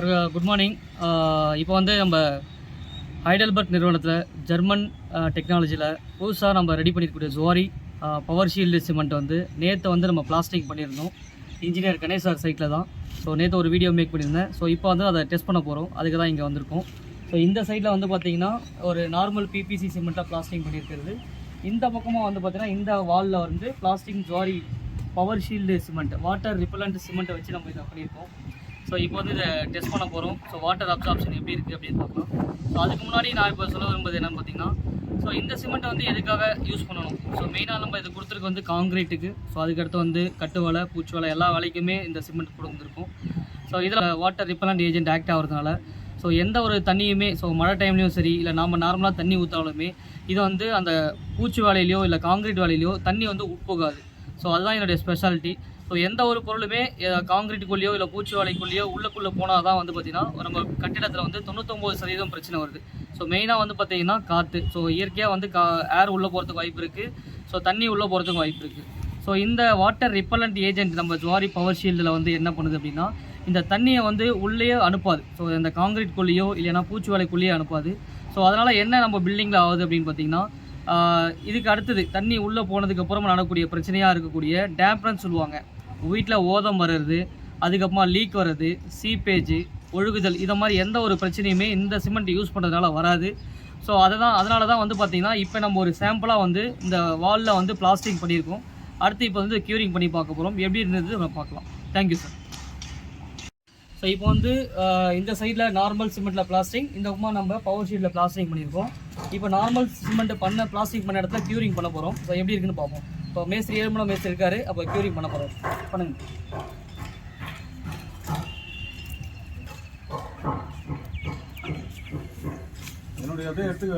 Sir good morning. இப்போ வந்து நம்ம ஹைடல்பர்க் நிறுவனத்தில் ஜெர்மன் டெக்னாலஜியில் புதுசாக நம்ம ரெடி பண்ணியிருக்கக்கூடிய ஜுவாரி பவர் ஷீல்டு சிமெண்ட் வந்து நேற்று வந்து நம்ம பிளாஸ்டிக் பண்ணியிருந்தோம். இன்ஜினியர் கணேஷ் சார் சைட்டில் தான். ஸோ நேற்று ஒரு வீடியோ மேக் பண்ணியிருந்தேன். ஸோ இப்போ வந்து அதை டெஸ்ட் பண்ண போகிறோம். அதுக்கு தான் இங்கே வந்திருக்கோம். ஸோ இந்த சைடில் வந்து பார்த்திங்கன்னா ஒரு நார்மல் பிபிசி சிமெண்ட்டாக பிளாஸ்டிக் பண்ணியிருக்கிறது. இந்த பக்கமாக வந்து பார்த்திங்கன்னா இந்த வாலில் வந்து plastic Zuari power shield cement water repellent சிமெண்ட்டை வச்சு நம்ம இதை பண்ணியிருக்கோம். ஸோ இப்போ வந்து இதை டெஸ்ட் பண்ண போகிறோம். ஸோ வாட்டர் அப்சார்ப்ஷன் எப்படி இருக்குது அப்படின்னு பார்க்கலாம். ஸோ அதுக்கு முன்னாடி நான் இப்போ சொல்ல விரும்புவது என்னென்னு பார்த்தீங்கன்னா, ஸோ இந்த சிமெண்ட்டை வந்து எதுக்காக யூஸ் பண்ணணும். ஸோ மெயினாக நம்ம இது கொடுத்துருக்கு வந்து காங்கிரீட்டுக்கு. ஸோ அதுக்கடுத்து வந்து கட்டு வேலை, பூச்சி வேலை எல்லா வேலைக்குமே இந்த சிமெண்ட் கொடுத்துருக்கும். ஸோ இதில் வாட்டர் ரிப்பலண்ட் ஏஜென்ட் ஆக்ட் ஆகிறதுனால ஸோ எந்த ஒரு தண்ணியுமே ஸோ மழை டைம்லேயும் சரி இல்லை நம்ம நார்மலாக தண்ணி ஊற்றாலுமே இது வந்து அந்த பூச்சி வேலையிலையோ இல்லை காங்கிரீட் வேலையிலையோ தண்ணி வந்து உட்போகாது. ஸோ அதுதான் என்னுடைய ஸ்பெஷாலிட்டி. ஸோ எந்த ஒரு பொருளுமே காங்கிரீட்டுக்குள்ளேயோ இல்லை பூச்சி வேலைக்குள்ளேயோ உள்ளுக்குள்ளே போனால் தான் வந்து பார்த்திங்கன்னா நம்ம கட்டிடத்தில் வந்து 99% பிரச்சனை வருது. ஸோ மெயினாக வந்து பார்த்திங்கன்னா காற்று. ஸோ இயற்கையாக வந்து ஏர் உள்ளே போகிறதுக்கு வாய்ப்பு இருக்குது. ஸோ தண்ணி உள்ளே போகிறதுக்கு வாய்ப்பு இருக்குது. ஸோ இந்த வாட்டர் ரிப்பலண்ட் ஏஜென்ட் நம்ம ஜுவாரி பவர் ஷீல்டில் வந்து என்ன பண்ணுது அப்படின்னா, இந்த தண்ணியை வந்து உள்ளே அனுப்பாது. ஸோ இந்த காங்கிரீட்குள்ளேயோ இல்லைனா பூச்சி வேலைக்குள்ளேயோ அனுப்பாது. ஸோ அதனால் என்ன நம்ம பில்டிங்கில் ஆகுது அப்படின்னு பார்த்திங்கன்னா, இதுக்கு அடுத்தது தண்ணி உள்ளே போனதுக்கப்புறமா நடக்கக்கூடிய பிரச்சனையாக இருக்கக்கூடிய டேம்ப்னு சொல்லுவாங்க. வீட்டில் ஓதம் வர்றது, அதுக்கப்புறமா லீக் வர்றது, சீப்பேஜ், ஒழுகுதல், இதை மாதிரி எந்த ஒரு பிரச்சனையுமே இந்த சிமெண்ட் யூஸ் பண்ணுறதுனால வராது. ஸோ அதனால தான் வந்து பார்த்திங்கன்னா இப்போ நம்ம ஒரு சாம்பிளாக வந்து இந்த வாலில் வந்து பிளாஸ்டிக் பண்ணியிருக்கோம். அடுத்து இப்போ வந்து க்யூரிங் பண்ணி பார்க்க போகிறோம். எப்படி இருந்தது நம்ம பார்க்கலாம். Thank you sir. ஸோ இப்போ வந்து இந்த சைடில் நார்மல் சிமெண்ட்டில் பிளாஸ்டிக், இந்த பக்கமாக நம்ம பவர் ஷீட்டில் பிளாஸ்டிக் பண்ணியிருக்கோம். இப்போ நார்மல் சிமெண்ட் பிளாஸ்டிக் பண்ண இடத்துல க்யூரிங் பண்ண போகிறோம். ஸோ எப்படி இருக்குன்னு பார்ப்போம். இப்போ மேஸ்திரி 7 மணி மேஸ்திரி இருக்காரு. அப்போ க்யூரிங் பண்ண போகிறோம். பண்ணுங்க. என்னுடைய அப்படியே எடுத்துக்க.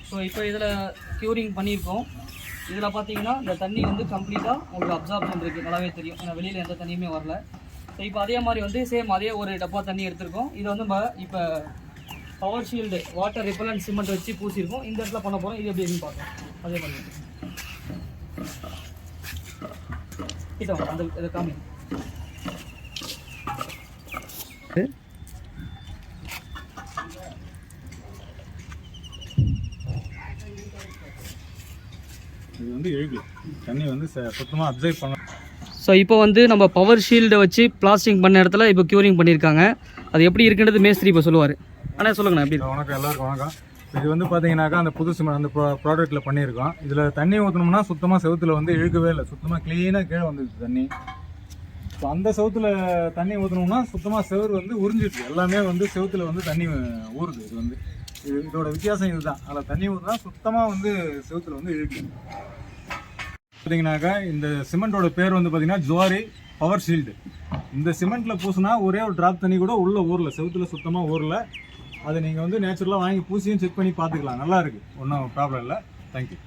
ஸோ இப்போ இதில் க்யூரிங் பண்ணியிருக்கோம். இதில் பார்த்தீங்கன்னா இந்த தண்ணி வந்து கம்ப்ளீட்டாக உங்களுக்கு அப்சார்ப்ஷன் இருக்குது, நல்லாவே தெரியும். ஏன்னா வெளியில் எந்த தண்ணியுமே வரல. ஸோ இப்போ அதே மாதிரி வந்து சேம் அதே ஒரு டப்பா தண்ணி எடுத்திருக்கோம். இது வந்து நம்ம இப்போ power shield water repellent cement வச்சு பூசியிருக்கோம். இந்த இடத்துல பண்ண போகிறோம். இது எப்படி இருக்குன்னு பார்க்கலாம். அதே மாதிரி கிட்ட அந்த இதை காமி. இது வந்து எழுகு தண்ணி வந்து சுத்தமாக அப்சர்வ் பண்ண. ஸோ இப்போ வந்து நம்ம பவர் ஷீல்டை வச்சு பிளாஸ்டிக் பண்ண இடத்துல இப்போ க்யூரிங் பண்ணியிருக்காங்க. அது எப்படி இருக்குன்றது மேஸ்திரி இப்போ சொல்லுவார். ஆனால் சொல்லுங்கண்ணா எப்படி. வணக்கம், எல்லாருக்கும் வணக்கம். இது வந்து பார்த்தீங்கன்னாக்கா அந்த புது சிமெண்ட் அந்த ப்ராடக்ட்டில் பண்ணியிருக்கோம். இதில் தண்ணி ஊற்றணும்னா சுத்தமாக செவுத்தில் வந்து இழுக்கவே இல்லை, சுத்தமாக க்ளீனாக கீழே வந்துடுச்சு தண்ணி. ஸோ அந்த செவுத்தில் தண்ணி ஊற்றணும்னா சுத்தமாக செவுறு வந்து உறிஞ்சிடுச்சு. எல்லாமே வந்து செவுத்தில் வந்து தண்ணி ஊறுது. இது வந்து இதோட வித்தியாசம் இதுதான். அதில் தண்ணி ஊற்றினா சுத்தமாக வந்து செவுத்தில் வந்து இழுக்கு. பார்த்தீங்கன்னாக்கா இந்த சிமெண்ட்டோட பேர் வந்து பார்த்தீங்கன்னா ஜுவாரி பவர் ஷீல்டு. இந்த சிமெண்ட்டில் பூசினா ஒரே ஒரு ட்ராப் தண்ணி கூட உள்ளே ஊரில் செவுத்தில் சுத்தமாக ஊரில். அதை நீங்கள் வந்து நேச்சுரலாக வாங்கி பூசியும் செக் பண்ணி பார்த்துக்கலாம். நல்லா இருக்குது, ஒன்றும் ப்ராப்ளம் இல்லை. தேங்க்யூ.